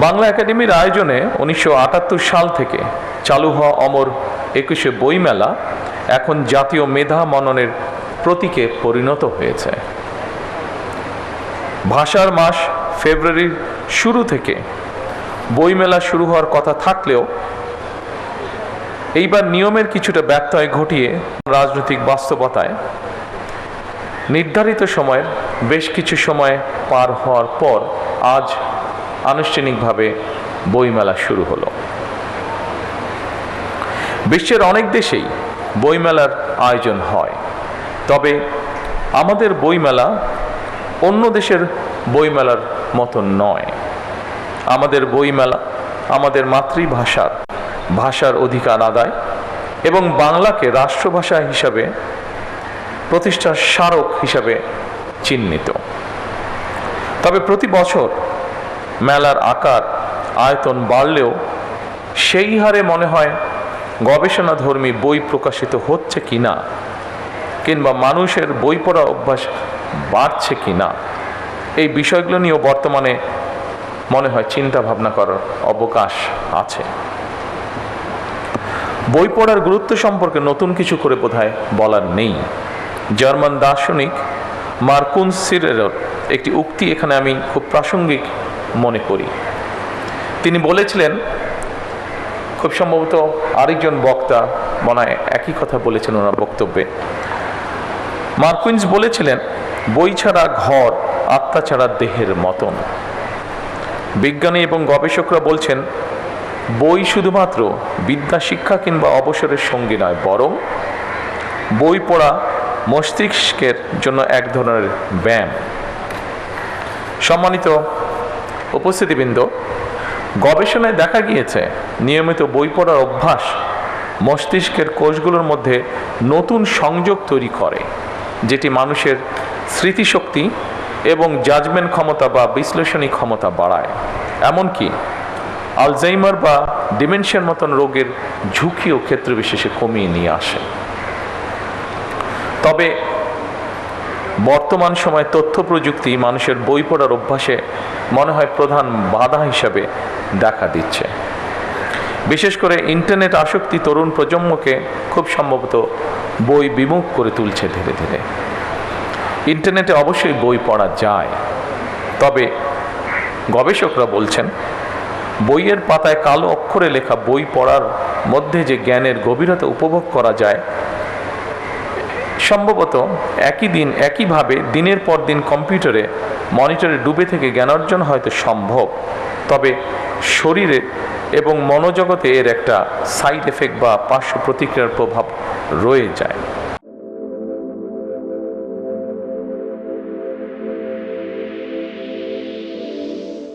বাংলা একাডেমির আয়োজনে 1978 সাল থেকে চালু হওয়া অমর 21শে বইমেলা এখন জাতীয় মেধা মননের প্রতীকে পরিণত হয়েছে। ভাষার মাস ফেব্রুয়ারির শুরু থেকে বইমেলা শুরু হওয়ার কথা থাকলেও এইবার নিয়মের কিছুটা ব্যত্যয় ঘটিয়ে রাজনৈতিক বাস্তবতায় নির্ধারিত সময়ের বেশ কিছু সময় পার হওয়ার পর আজ আনুষ্ঠানিকভাবে বইমেলা শুরু হলো। বিশ্বের অনেক দেশেই বইমেলার আয়োজন হয়, তবে আমাদের বইমেলা অন্য দেশের বইমেলার মতো নয়। আমাদের বইমেলা আমাদের ভাষার অধিকার আদায় এবং বাংলাকে রাষ্ট্রভাষা হিসাবে প্রতিষ্ঠার স্মারক হিসাবে চিহ্নিত। তবে প্রতি বছর মেলার আকার আয়তন বাড়লেও সেই হারে মনে হয় গবেষণাধর্মী বই প্রকাশিত হচ্ছে কিনা, কিংবা মানুষের বই পড়ার অভ্যাস বাড়ছে কিনা, এই বিষয়গুলো নিয়েও বর্তমানে মনে হয় চিন্তা ভাবনা করার অবকাশ আছে। বই পড়ার গুরুত্ব সম্পর্কে নতুন কিছু করে বোধহয় বলার নেই। জার্মান দার্শনিক মার্কুস সিরেরের একটি উক্তি এখানে আমি খুব প্রাসঙ্গিক মনে করি। তিনি বলেছিলেন, খুব সম্ভবত আরেকজন বক্তা মনে হয় একই কথা বলেছেন ওনার বক্তব্যে। মার্কুস বলেছিলেন, বই ছাড়া ঘর আত্মা ছাড়া দেহের মতন। বিজ্ঞানী এবং গবেষকরা বলছেন, বই শুধুমাত্র বিদ্যা শিক্ষা কিংবা অবসরের সঙ্গী নয়, বরং বই পড়া মস্তিষ্কের জন্য এক ধরনের ব্যায়াম। সম্মানিত উপস্থিতিবৃন্দ, গবেষণায় দেখা গিয়েছে নিয়মিত বই পড়ার অভ্যাস মস্তিষ্কের কোষগুলোর মধ্যে নতুন সংযোগ তৈরি করে, যেটি মানুষের স্মৃতিশক্তি এবং জাজমেন্ট ক্ষমতা বা বিশ্লেষণী ক্ষমতা বাড়ায়, এমনকি আলজাইমার বা ডিমেনশিয়ার মতন রোগের ঝুঁকিও ক্ষেত্র বিশেষে কমিয়ে নিয়ে আসে। তবে বর্তমান সময়ে তথ্য প্রযুক্তি মানুষের বই পড়ার অভ্যাসে মনে হয় প্রধান বাধা হিসাবে দেখা দিচ্ছে। বিশেষ করে ইন্টারনেট আসক্তি তরুণ প্রজন্মকে খুব সম্ভবত বই বিমুখ করে তুলছে ধীরে ধীরে। ইন্টারনেটে অবশ্যই বই পড়া যায়, তবে গবেষকরা বলছেন, বইয়ের পাতায় কালো অক্ষরে লেখা বই পড়ার মধ্যে যে জ্ঞানের গভীরতা উপভোগ করা যায়, সম্ভবত একইভাবে দিনের পর দিন কম্পিউটারে মনিটরে ডুবে থেকে জ্ঞান অর্জন হয়তো সম্ভব, তবে শরীরে এবং মনোজগতে এর একটা সাইড এফেক্ট বা পার্শ্ব প্রতিক্রিয়ার প্রভাব রয়ে যায়।